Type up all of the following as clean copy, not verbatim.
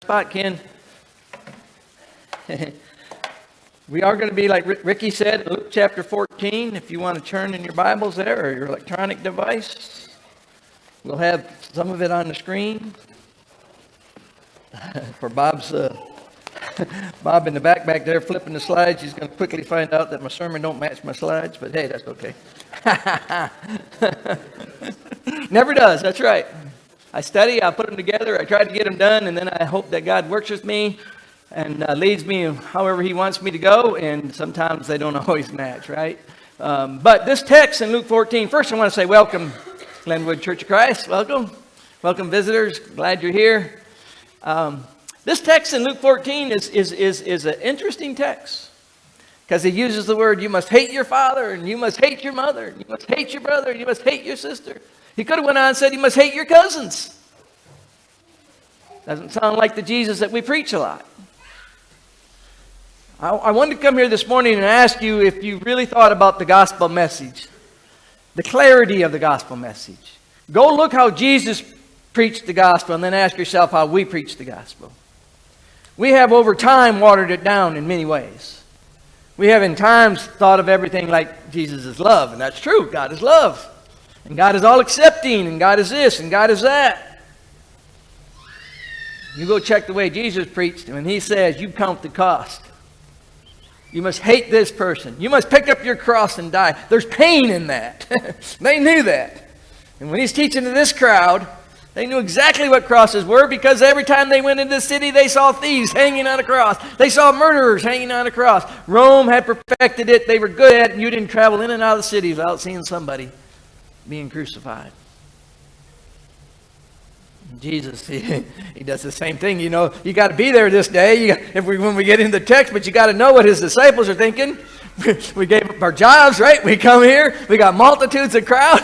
spot, Ken. We are going to be, like Ricky said, Luke chapter 14. If you want to turn in your Bibles there or your electronic device, we'll have some of it on the screen. For Bob's, Bob in the back there flipping the slides, he's going to quickly find out that my sermon don't match my slides, but hey, that's okay. Never does, that's right. I study, I put them together, I try to get them done, and then I hope that God works with me and leads me however he wants me to go, and sometimes they don't always match, right? But this text in Luke 14, first I want to say welcome, Glenwood Church of Christ, welcome. Welcome visitors, glad you're here. This text in Luke 14 is an interesting text because he uses the word, you must hate your father, and you must hate your mother, and you must hate your brother, and you must hate your sister. He could have went on and said, you must hate your cousins. Doesn't sound like the Jesus that we preach a lot. I wanted to come here this morning and ask you if you really thought about the gospel message, the clarity of the gospel message. Go look how Jesus preached the gospel and then ask yourself how we preach the gospel. We have over time watered it down in many ways. We have in times thought of everything like Jesus is love, and that's true. God is love. And God is all accepting, and God is this, and God is that. You go check the way Jesus preached, and he says, you count the cost. You must hate this person. You must pick up your cross and die. There's pain in that. They knew that. And when he's teaching to this crowd, they knew exactly what crosses were because every time they went into the city, they saw thieves hanging on a cross. They saw murderers hanging on a cross. Rome had perfected it. They were good at it, and you didn't travel in and out of the city without seeing somebody being crucified. Jesus, he does the same thing. You know, you got to be there this day when we get into the text, but you got to know what his disciples are thinking. We gave up our jobs, right? We come here. We got multitudes of crowd.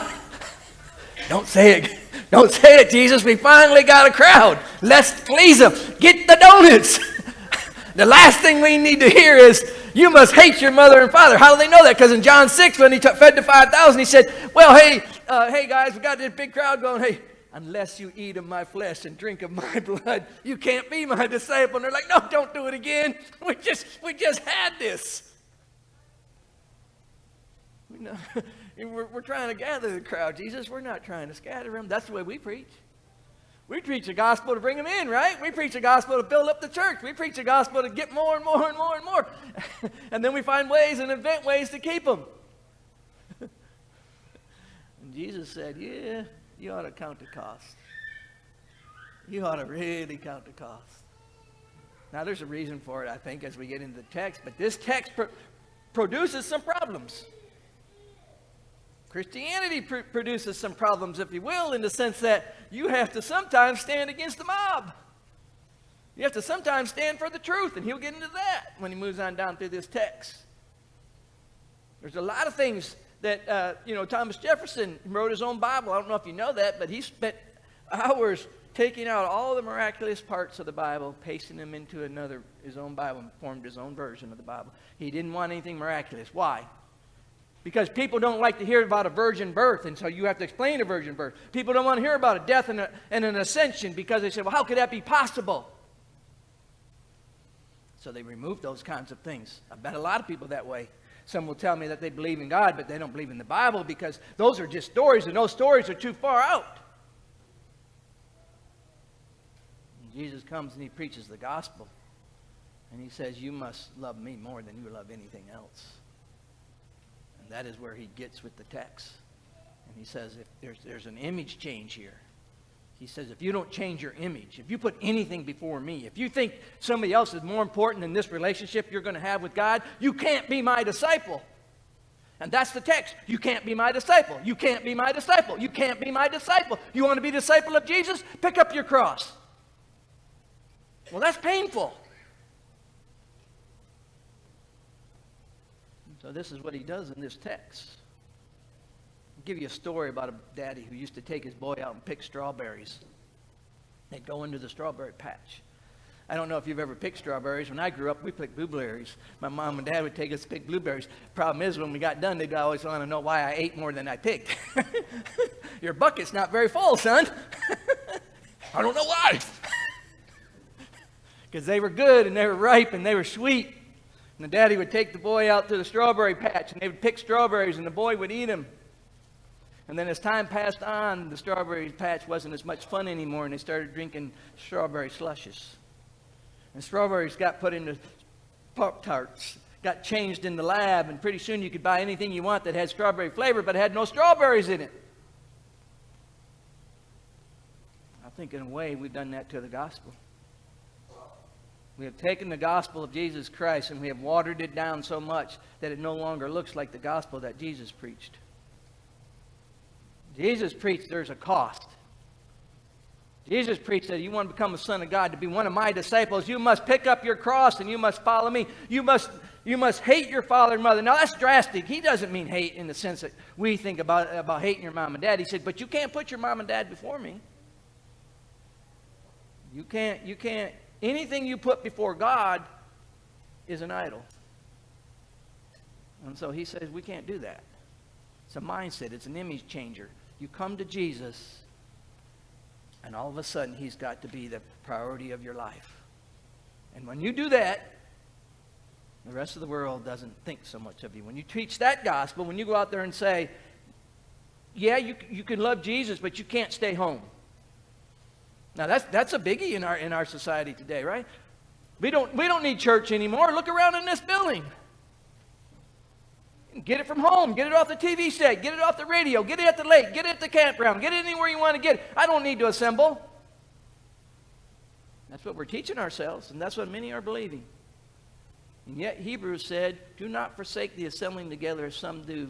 Don't say it. Don't say it, Jesus. We finally got a crowd. Let's please them. Get the donuts. The last thing we need to hear is, you must hate your mother and father. How do they know that? Because in John 6, when he fed the 5,000, he said, well, hey guys, we got this big crowd going, hey, unless you eat of my flesh and drink of my blood, you can't be my disciple. And they're like, no, don't do it again. We just had this. We're trying to gather the crowd, Jesus. We're not trying to scatter them. That's the way we preach. We preach the gospel to bring them in, right? We preach the gospel to build up the church. We preach the gospel to get more and more and more and more. And then we find ways and invent ways to keep them. And Jesus said, yeah, you ought to count the cost. You ought to really count the cost. Now, there's a reason for it, I think, as we get into the text. But this text produces some problems. Christianity produces some problems, if you will, in the sense that you have to sometimes stand against the mob. You have to sometimes stand for the truth, and he'll get into that when he moves on down through this text. There's a lot of things that, Thomas Jefferson wrote his own Bible. I don't know if you know that, but he spent hours taking out all the miraculous parts of the Bible, pasting them into his own Bible, and formed his own version of the Bible. He didn't want anything miraculous. Why? Because people don't like to hear about a virgin birth, and so you have to explain a virgin birth. People don't want to hear about a death and an ascension because they say, well, how could that be possible? So they removed those kinds of things. I've met a lot of people that way. Some will tell me that they believe in God, but they don't believe in the Bible because those are just stories, and those stories are too far out. And Jesus comes and he preaches the gospel, and he says, you must love me more than you love anything else. And that is where he gets with the text. And he says, if there's an image change here. He says, if you don't change your image, if you put anything before me, if you think somebody else is more important than this relationship you're going to have with God, you can't be my disciple. And that's the text. You can't be my disciple. You can't be my disciple. You can't be my disciple. You want to be a disciple of Jesus? Pick up your cross. Well, that's painful. So this is what he does in this text. I'll give you a story about a daddy who used to take his boy out and pick strawberries. They'd go into the strawberry patch. I don't know if you've ever picked strawberries. When I grew up, we picked blueberries. My mom and dad would take us to pick blueberries. Problem is, when we got done, they'd always want to know why I ate more than I picked. Your bucket's not very full, son. I don't know why. because they were good and they were ripe and they were sweet. And the daddy would take the boy out to the strawberry patch and they would pick strawberries and the boy would eat them. And then as time passed on, the strawberry patch wasn't as much fun anymore and they started drinking strawberry slushes. And strawberries got put into Pop-Tarts, got changed in the lab, and pretty soon you could buy anything you want that had strawberry flavor but had no strawberries in it. I think in a way we've done that to the gospel. We have taken the gospel of Jesus Christ and we have watered it down so much that it no longer looks like the gospel that Jesus preached. Jesus preached there's a cost. Jesus preached that you want to become a son of God, to be one of my disciples, you must pick up your cross and you must follow me. You must hate your father and mother. Now that's drastic. He doesn't mean hate in the sense that we think about hating your mom and dad. He said, but you can't put your mom and dad before me. You can't. Anything you put before God is an idol. And so he says we can't do that. It's a mindset. It's an image changer. You come to Jesus, and all of a sudden he's got to be the priority of your life. And when you do that, the rest of the world doesn't think so much of you. When you preach that gospel, when you go out there and say, yeah, you can love Jesus, but you can't stay home. Now that's a biggie in our society today, right? We don't need church anymore. Look around in this building. Get it from home. Get it off the TV set. Get it off the radio. Get it at the lake. Get it at the campground. Get it anywhere you want to get it. I don't need to assemble. That's what we're teaching ourselves, and that's what many are believing. And yet Hebrews said, do not forsake the assembling together as some do,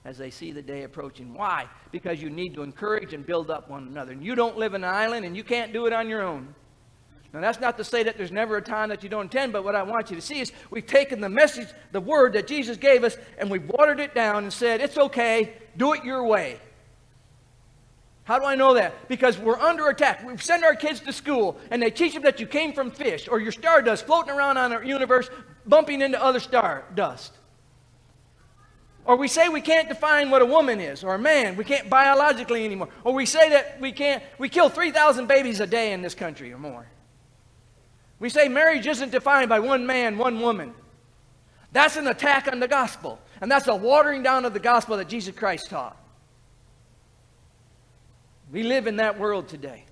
as they see the day approaching. Why? Because you need to encourage and build up one another. And you don't live in an island, and you can't do it on your own. Now, that's not to say that there's never a time that you don't attend, but what I want you to see is we've taken the message, the word that Jesus gave us, and we've watered it down and said, it's okay, do it your way. How do I know that? Because we're under attack. We send our kids to school, and they teach them that you came from fish, or your stardust floating around on our universe, bumping into other star dust. Or we say we can't define what a woman is, or a man. We can't biologically anymore. Or we say that we kill 3,000 babies a day in this country or more. We say marriage isn't defined by one man, one woman. That's an attack on the gospel. And that's a watering down of the gospel that Jesus Christ taught. We live in that world today.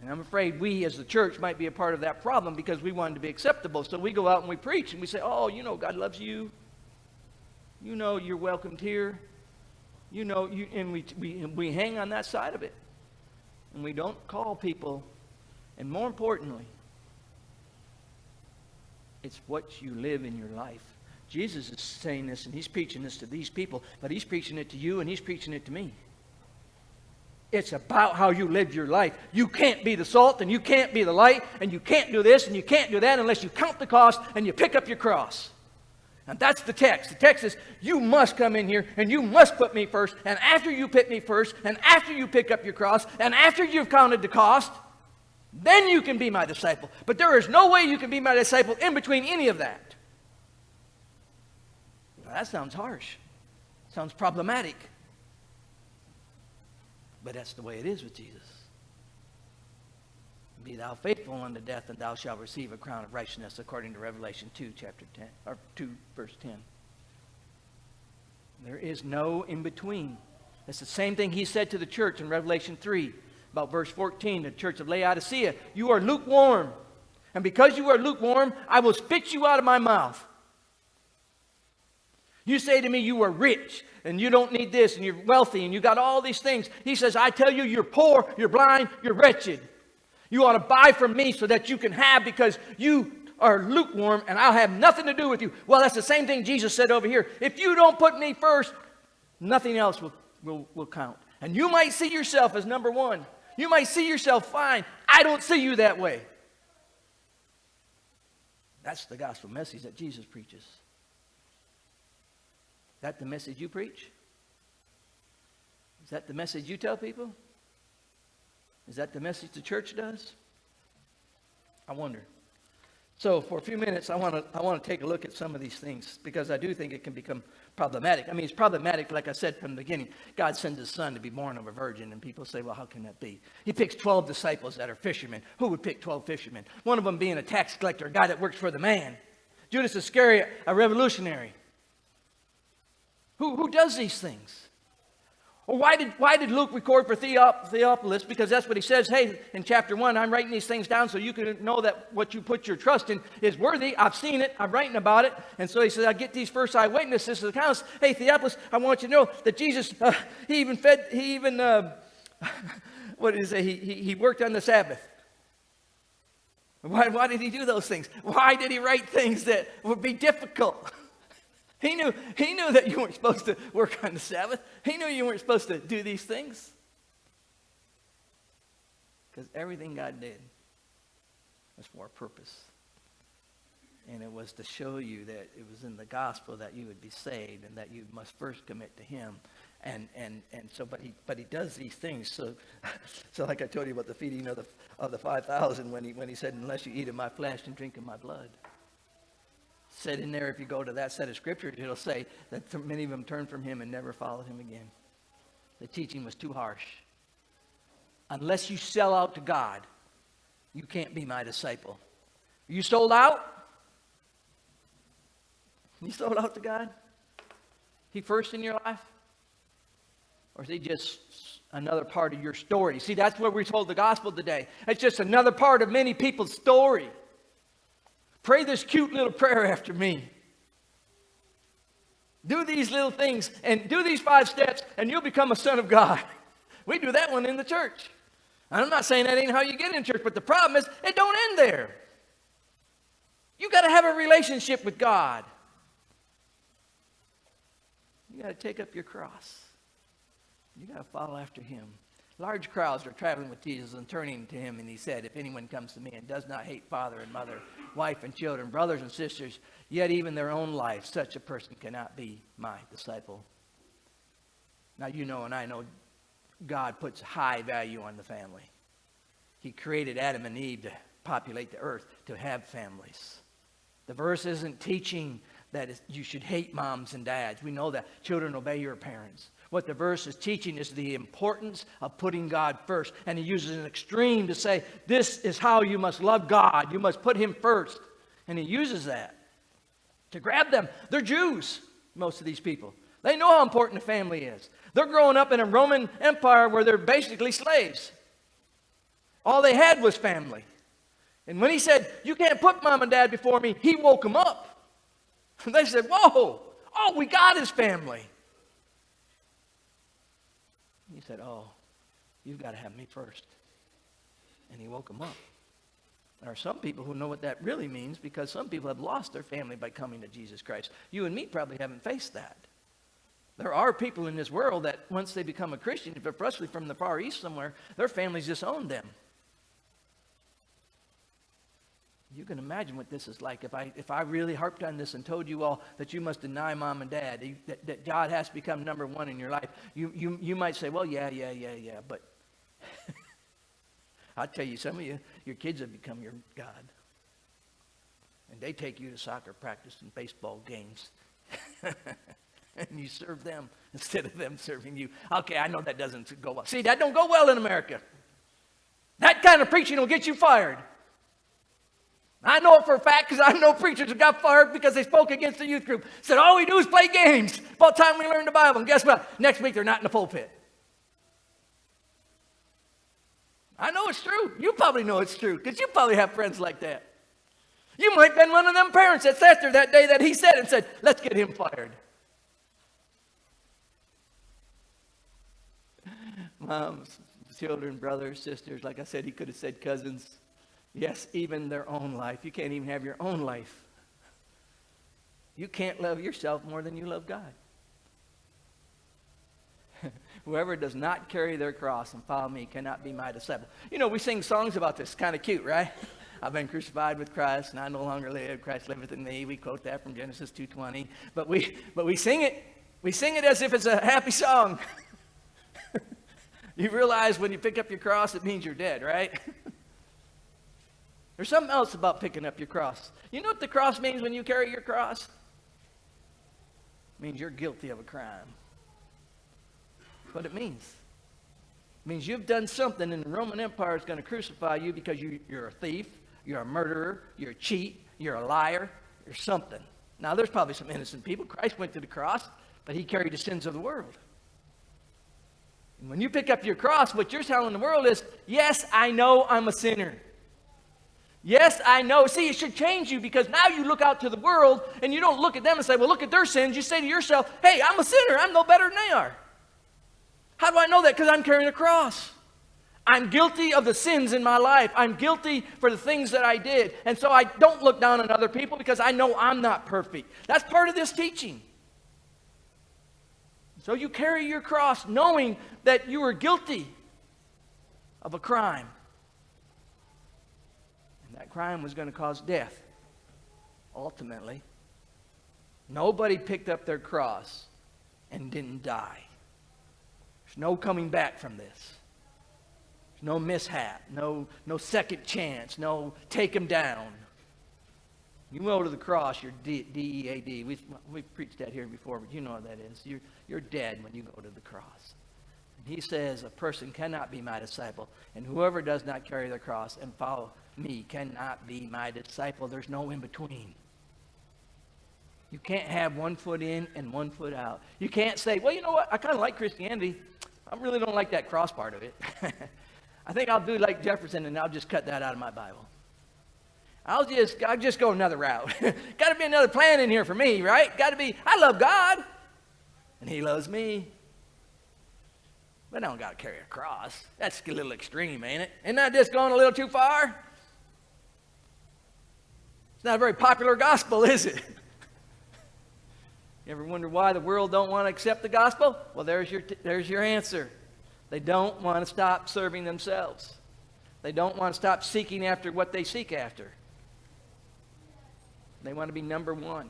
And I'm afraid we as the church might be a part of that problem because we wanted to be acceptable. So we go out and we preach and we say, oh, you know, God loves you. You know, you're welcomed here. You know, and we hang on that side of it. And we don't call people. And more importantly, it's what you live in your life. Jesus is saying this and he's preaching this to these people, but he's preaching it to you and he's preaching it to me. It's about how you live your life. You can't be the salt and you can't be the light and you can't do this and you can't do that unless you count the cost and you pick up your cross. And that's the text. The text is, you must come in here and you must put me first. And after you put me first and after you pick up your cross and after you've counted the cost, then you can be my disciple. But there is no way you can be my disciple in between any of that. Now, that sounds harsh. Sounds problematic. But that's the way it is with Jesus. Be thou faithful unto death, and thou shalt receive a crown of righteousness, according to Revelation 2, chapter 10, or 2, verse 10. There is no in between. That's the same thing he said to the church in Revelation 3. About verse 14, the church of Laodicea, you are lukewarm. And because you are lukewarm, I will spit you out of my mouth. You say to me, you are rich, and you don't need this, and you're wealthy, and you got all these things. He says, I tell you, you're poor, you're blind, you're wretched. You ought to buy from me so that you can have, because you are lukewarm, and I'll have nothing to do with you. Well, that's the same thing Jesus said over here. If you don't put me first, nothing else will count. And you might see yourself as number one. You might see yourself fine. I don't see you that way. That's the gospel message that Jesus preaches. Is that the message you preach? Is that the message you tell people? Is that the message the church does? I wonder. So for a few minutes, I want to take a look at some of these things because I do think it can become problematic. I mean, it's problematic, like I said from the beginning. God sends his son to be born of a virgin, and people say, well, how can that be? He picks 12 disciples that are fishermen. Who would pick 12 fishermen? One of them being a tax collector, a guy that works for the man. Judas Iscariot, a revolutionary. Who does these things? Well, why did Luke record for Theophilus? Because that's what he says. Hey, in chapter 1, I'm writing these things down so you can know that what you put your trust in is worthy. I've seen it. I'm writing about it. And so he says, I get these first eyewitnesses accounts. Hey, Theophilus, I want you to know that Jesus, he worked on the Sabbath. Why did he do those things? Why did he write things that would be difficult? He knew that you weren't supposed to work on the Sabbath. He knew you weren't supposed to do these things. Because everything God did was for a purpose. And it was to show you that it was in the gospel that you would be saved and that you must first commit to him. But he does these things. So like I told you about the feeding of the 5,000 when he said, unless you eat of my flesh and drink of my blood. Said in there, if you go to that set of scriptures, it'll say that many of them turned from him and never followed him again. The teaching was too harsh. Unless you sell out to God, you can't be my disciple. You sold out? You sold out to God? He first in your life? Or is he just another part of your story? See, that's where we're told the gospel today. It's just another part of many people's story. Pray this cute little prayer after me. Do these little things and do these 5 steps and you'll become a son of God. We do that one in the church. I'm not saying that ain't how you get in church, but the problem is it don't end there. You got to have a relationship with God. You got to take up your cross. You got to follow after him. Large crowds were traveling with Jesus and turning to him, and he said, if anyone comes to me and does not hate father and mother, wife and children, brothers and sisters, yet even their own life, such a person cannot be my disciple. Now you know and I know God puts high value on the family. He created Adam and Eve to populate the earth, to have families. The verse isn't teaching that you should hate moms and dads. We know that. Children, obey your parents. What the verse is teaching is the importance of putting God first. And he uses an extreme to say, this is how you must love God. You must put him first. And he uses that to grab them. They're Jews, most of these people. They know how important the family is. They're growing up in a Roman Empire where they're basically slaves. All they had was family. And when he said, you can't put mom and dad before me, he woke them up. And they said, whoa, oh, we got his family. He said, oh, you've got to have me first. And he woke them up. There are some people who know what that really means because some people have lost their family by coming to Jesus Christ. You and me probably haven't faced that. There are people in this world that once they become a Christian, especially from the Far East somewhere, their families disown them. You can imagine what this is like. If I really harped on this and told you all that you must deny mom and dad, that God has to become number one in your life, you might say, well, yeah, but I'll tell you, some of you, your kids have become your God. And they take you to soccer practice and baseball games. And you serve them instead of them serving you. Okay, I know that doesn't go well. See, that don't go well in America. That kind of preaching will get you fired. I know it for a fact because I know preachers who got fired because they spoke against the youth group. Said, all we do is play games. About time we learn the Bible. And guess what? Next week they're not in the pulpit. I know it's true. You probably know it's true because you probably have friends like that. You might have been one of them parents that sat there that day that he said and said, let's get him fired. Moms, children, brothers, sisters. Like I said, he could have said cousins. Yes, even their own life. You can't even have your own life. You can't love yourself more than you love God. Whoever does not carry their cross and follow me cannot be my disciple. You know, we sing songs about this. Kind of cute, right? I've been crucified with Christ, and I no longer live. Christ liveth in me. We quote that from Genesis 2:20. But we sing it. We sing it as if it's a happy song. You realize when you pick up your cross, it means you're dead, right? There's something else about picking up your cross. You know what the cross means when you carry your cross? It means you're guilty of a crime. That's what it means. It means you've done something, and the Roman Empire is going to crucify you because you're a thief, you're a murderer, you're a cheat, you're a liar, you're something. Now, there's probably some innocent people. Christ went to the cross, but he carried the sins of the world. And when you pick up your cross, what you're telling the world is, yes, I know I'm a sinner. Yes, I know. See, it should change you, because now you look out to the world and you don't look at them and say, well, look at their sins. You say to yourself, hey, I'm a sinner. I'm no better than they are. How do I know that? Because I'm carrying a cross. I'm guilty of the sins in my life. I'm guilty for the things that I did. And so I don't look down on other people because I know I'm not perfect. That's part of this teaching. So you carry your cross knowing that you are guilty of a crime. And that crime was going to cause death, ultimately. Nobody picked up their cross and didn't die. There's no coming back from this. There's no mishap, no second chance, no take them down. You go to the cross, you're D-E-A-D. We've preached that here before, but you know what that is. You're dead when you go to the cross. And he says a person cannot be my disciple, and whoever does not carry their cross and follow me cannot be my disciple. There's no in between. You can't have one foot in and one foot out. You can't say, well, you know what? I kind of like Christianity. I really don't like that cross part of it. I think I'll do like Jefferson, and I'll just cut that out of my Bible. I'll just go another route. Got to be another plan in here for me, right? Got to be, I love God, and he loves me. But I don't got to carry a cross. That's a little extreme, ain't it? Isn't that just going a little too far? It's not a very popular gospel, is it? You ever wonder why the world don't want to accept the gospel? Well, there's your answer. They don't want to stop serving themselves. They don't want to stop seeking after what they seek after. They want to be number one.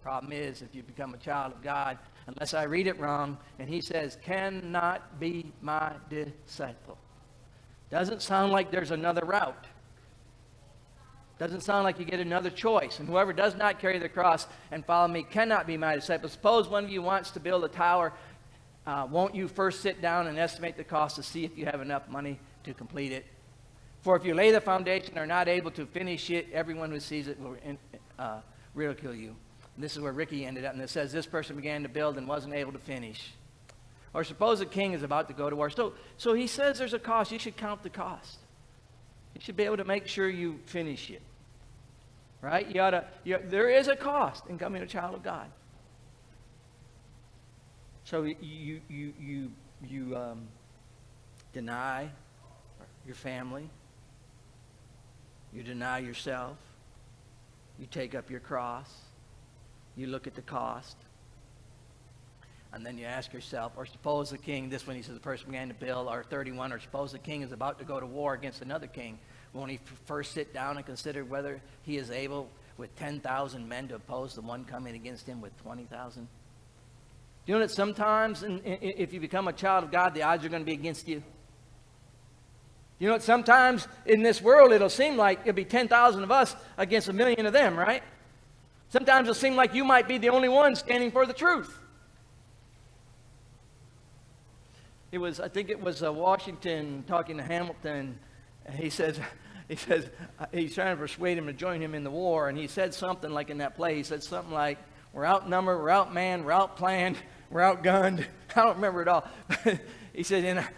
Problem is, if you become a child of God, unless I read it wrong, and he says, cannot be my disciple. Doesn't sound like there's another route. Doesn't sound like you get another choice. And whoever does not carry the cross and follow me cannot be my disciple. Suppose one of you wants to build a tower. Won't you first sit down and estimate the cost to see if you have enough money to complete it? For if you lay the foundation and are not able to finish it, everyone who sees it will ridicule you. And this is where Ricky ended up. And it says, this person began to build and wasn't able to finish. Or suppose a king is about to go to war. So he says there's a cost. You should count the cost. You should be able to make sure you finish it. Right? There is a cost in becoming a child of God. So you deny your family. You deny yourself. You take up your cross. You look at the cost. And then you ask yourself, or suppose the king, this one he says the person began to build, or 31, or suppose the king is about to go to war against another king. Won't he first sit down and consider whether he is able with 10,000 men to oppose the one coming against him with 20,000? Do you know that sometimes if you become a child of God, the odds are going to be against you? You know that sometimes in this world it'll seem like it'll be 10,000 of us against 1,000,000 of them, right? Sometimes it'll seem like you might be the only one standing for the truth. I think it was Washington talking to Hamilton. He says he's trying to persuade him to join him in the war, and he said something like in that play. He said something like, "We're outnumbered, we're outmanned, we're outplanned, we're outgunned." I don't remember it all. He said,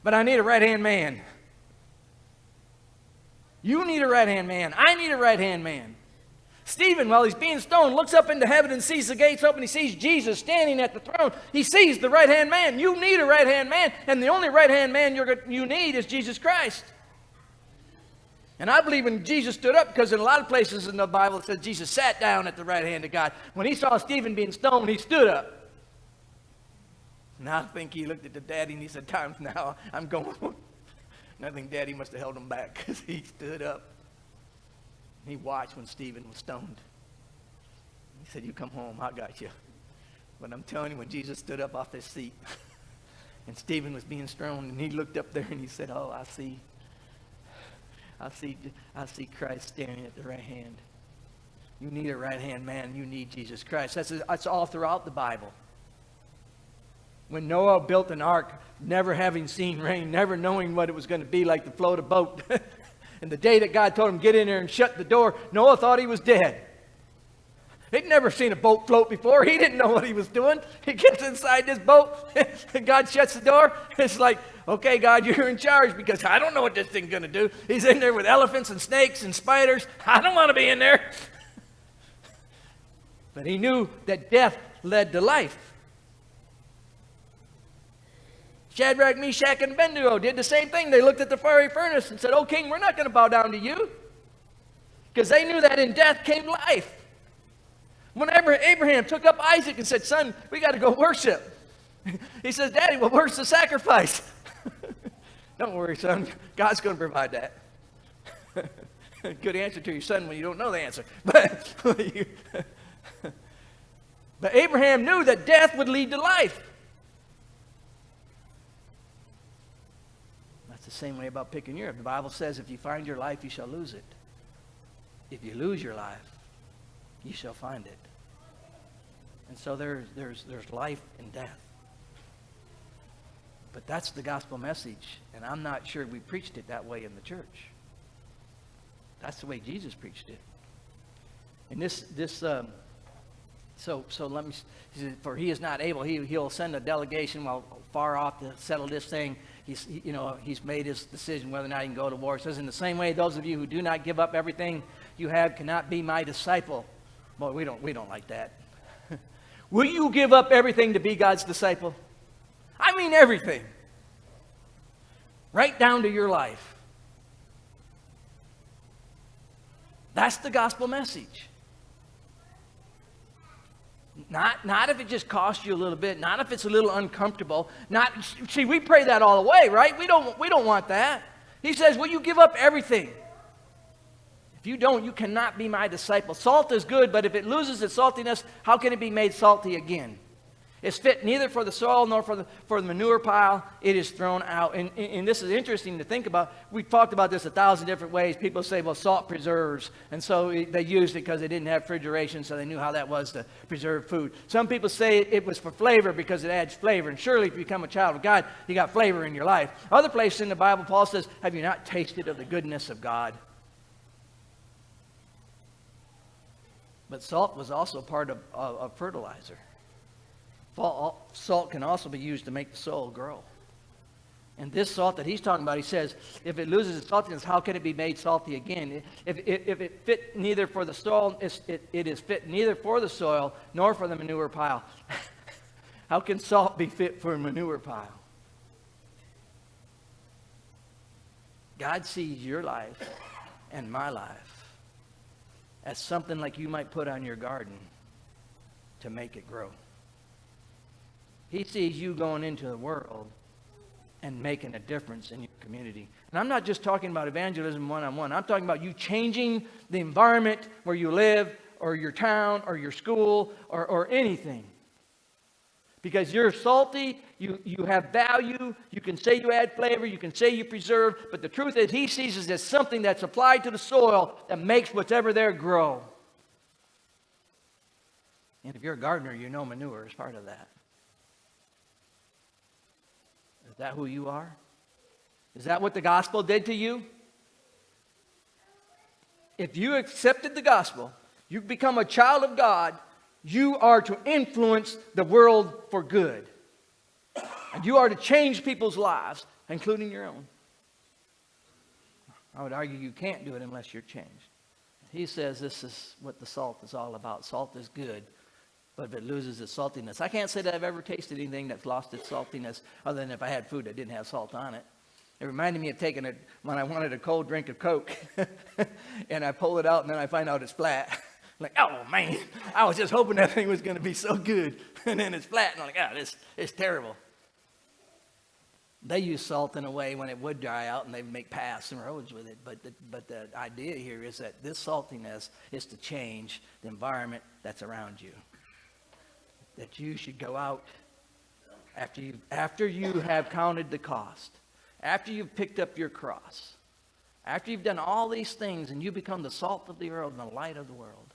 "But I need a right-hand man." You need a right-hand man. I need a right-hand man. Stephen, while he's being stoned, looks up into heaven and sees the gates open. He sees Jesus standing at the throne. He sees the right-hand man. You need a right-hand man, and the only right-hand man you need is Jesus Christ. And I believe when Jesus stood up, because in a lot of places in the Bible it says Jesus sat down at the right hand of God. When he saw Stephen being stoned, he stood up. And I think he looked at the daddy and he said, "Time's now, I'm going." And I think daddy must have held him back because he stood up. He watched when Stephen was stoned. He said, "You come home, I got you." But I'm telling you, when Jesus stood up off his seat and Stephen was being stoned, and he looked up there and he said, "Oh, I see. I see Christ standing at the right hand. You need a right-hand man. You need Jesus Christ. That's all throughout the Bible. When Noah built an ark, never having seen rain, never knowing what it was going to be like to float a boat, and the day that God told him, get in there and shut the door, Noah thought he was dead. He'd never seen a boat float before. He didn't know what he was doing. He gets inside this boat, and God shuts the door. It's like, okay, God, you're in charge, because I don't know what this thing's going to do. He's in there with elephants and snakes and spiders. I don't want to be in there. But he knew that death led to life. Shadrach, Meshach, and Abednego did the same thing. They looked at the fiery furnace and said, "Oh, king, we're not going to bow down to you." Because they knew that in death came life. Whenever Abraham took up Isaac and said, "Son, we got to go worship," he says, "Daddy, well, where's the sacrifice?" Don't worry, son. God's going to provide that. Good answer to your son when you don't know the answer. But Abraham knew that death would lead to life. That's the same way about picking your. The Bible says, if you find your life, you shall lose it. If you lose your life, you shall find it. And so there's life and death. But that's the gospel message, and I'm not sure we preached it that way in the church. That's the way Jesus preached it. And so let me. He said, for he is not able. He'll send a delegation while far off to settle this thing. He's made his decision whether or not he can go to war. It says, in the same way, those of you who do not give up everything you have cannot be my disciple. Boy, we don't like that. Will you give up everything to be God's disciple? I mean everything. Right down to your life. That's the gospel message. Not if it just costs you a little bit. Not if it's a little uncomfortable. See, we pray that all the way, right? We don't want that. He says, will you give up everything? If you don't, you cannot be my disciple. Salt is good, but if it loses its saltiness, how can it be made salty again? It's fit neither for the soil nor for the manure pile. It is thrown out. And this is interesting to think about. We've talked about this 1,000 different ways. People say, well, salt preserves. And so they used it because they didn't have refrigeration, so they knew how that was to preserve food. Some people say it was for flavor because it adds flavor. And surely if you become a child of God, you got flavor in your life. Other places in the Bible, Paul says, have you not tasted of the goodness of God? But salt was also part of fertilizer. Salt can also be used to make the soil grow. And this salt that he's talking about, he says, if it loses its saltiness, how can it be made salty again? If it fit neither for the soil, it is fit neither for the soil nor for the manure pile. How can salt be fit for a manure pile? God sees your life and my life as something like you might put on your garden to make it grow. He sees you going into the world and making a difference in your community. And I'm not just talking about evangelism one-on-one. I'm talking about you changing the environment where you live, or your town, or your school, or anything. Because you're salty, you have value, you can say you add flavor, you can say you preserve, but the truth is he sees it as something that's applied to the soil that makes whatever there grow. And if you're a gardener, you know manure is part of that. Is that who you are? Is that what the gospel did to you? If you accepted the gospel, you've become a child of God, you are to influence the world for good. And you are to change people's lives, including your own. I would argue you can't do it unless you're changed. He says this is what the salt is all about. Salt is good, but if it loses its saltiness. I can't say that I've ever tasted anything that's lost its saltiness other than if I had food that didn't have salt on it. It reminded me of taking it when I wanted a cold drink of Coke. And I pull it out and then I find out it's flat. I'm like, oh man, I was just hoping that thing was going to be so good. And then it's flat and I'm like, this it's terrible. They use salt in a way when it would dry out and they would make paths and roads with it. But the idea here is that this saltiness is to change the environment that's around you. That you should go out after you have counted the cost, after you've picked up your cross, After you've done all these things and you become the salt of the earth and the light of the world,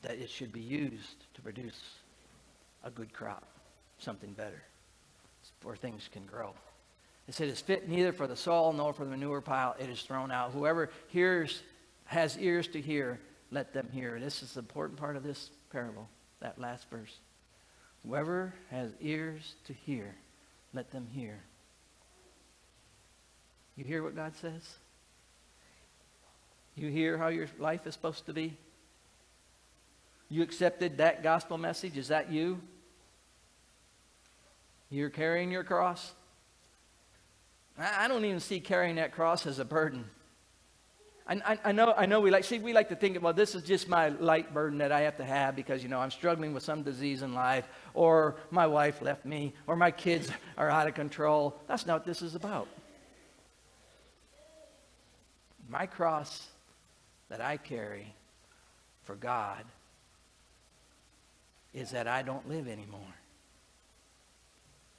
that it should be used to produce a good crop, something better, where things can grow. It said, it's fit neither for the soil nor for the manure pile. It is thrown out. Whoever has ears to hear, let them hear. This is the important part of this parable, that last verse. Whoever has ears to hear, let them hear. You hear what God says? You hear how your life is supposed to be? You accepted that gospel message? Is that you? You're carrying your cross? I don't even see carrying that cross as a burden. I know we like to think, well, this is just my light burden that I have to have because, I'm struggling with some disease in life, or my wife left me, or my kids are out of control. That's not what this is about. My cross that I carry for God is that I don't live anymore.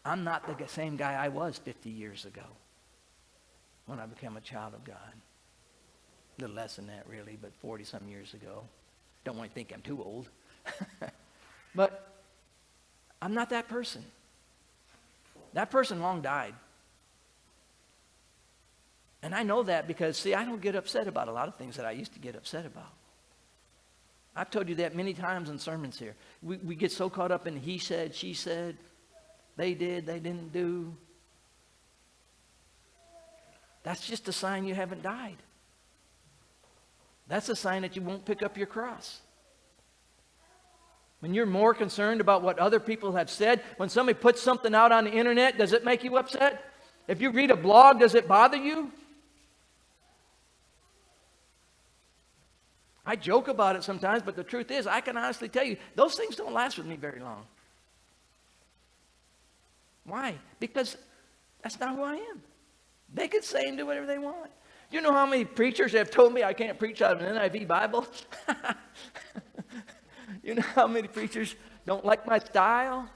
I'm not the same guy I was 50 years ago when I became a child of God. A little less than that, really, but 40-some years ago. Don't want to think I'm too old. But I'm not that person. That person long died. And I know that because, see, I don't get upset about a lot of things that I used to get upset about. I've told you that many times in sermons here. We get so caught up in he said, she said, they did, they didn't do. That's just a sign you haven't died. That's a sign that you won't pick up your cross. When you're more concerned about what other people have said, when somebody puts something out on the internet, does it make you upset? If you read a blog, does it bother you? I joke about it sometimes, but the truth is, I can honestly tell you, those things don't last with me very long. Why? Because that's not who I am. They could say and do whatever they want. You know how many preachers have told me I can't preach out of an NIV Bible? You know how many preachers don't like my style?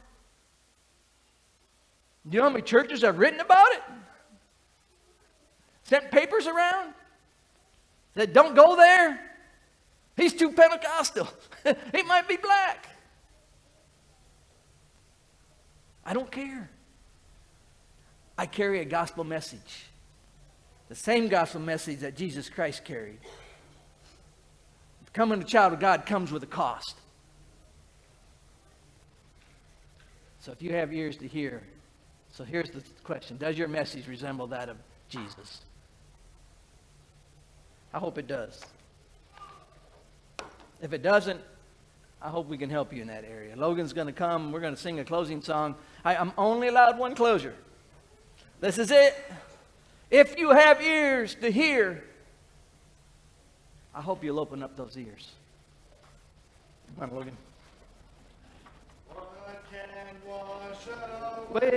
You know how many churches have written about it? Sent papers around? That don't go there? He's too Pentecostal. He might be black. I don't care. I carry a gospel message. The same gospel message that Jesus Christ carried. Becoming a child of God comes with a cost. So if you have ears to hear, so here's the question. Does your message resemble that of Jesus? I hope it does. If it doesn't, I hope we can help you in that area. Logan's going to come. We're going to sing a closing song. I'm only allowed one closure. This is it. If you have ears to hear, I hope you'll open up those ears. Come on, Logan. What can wash away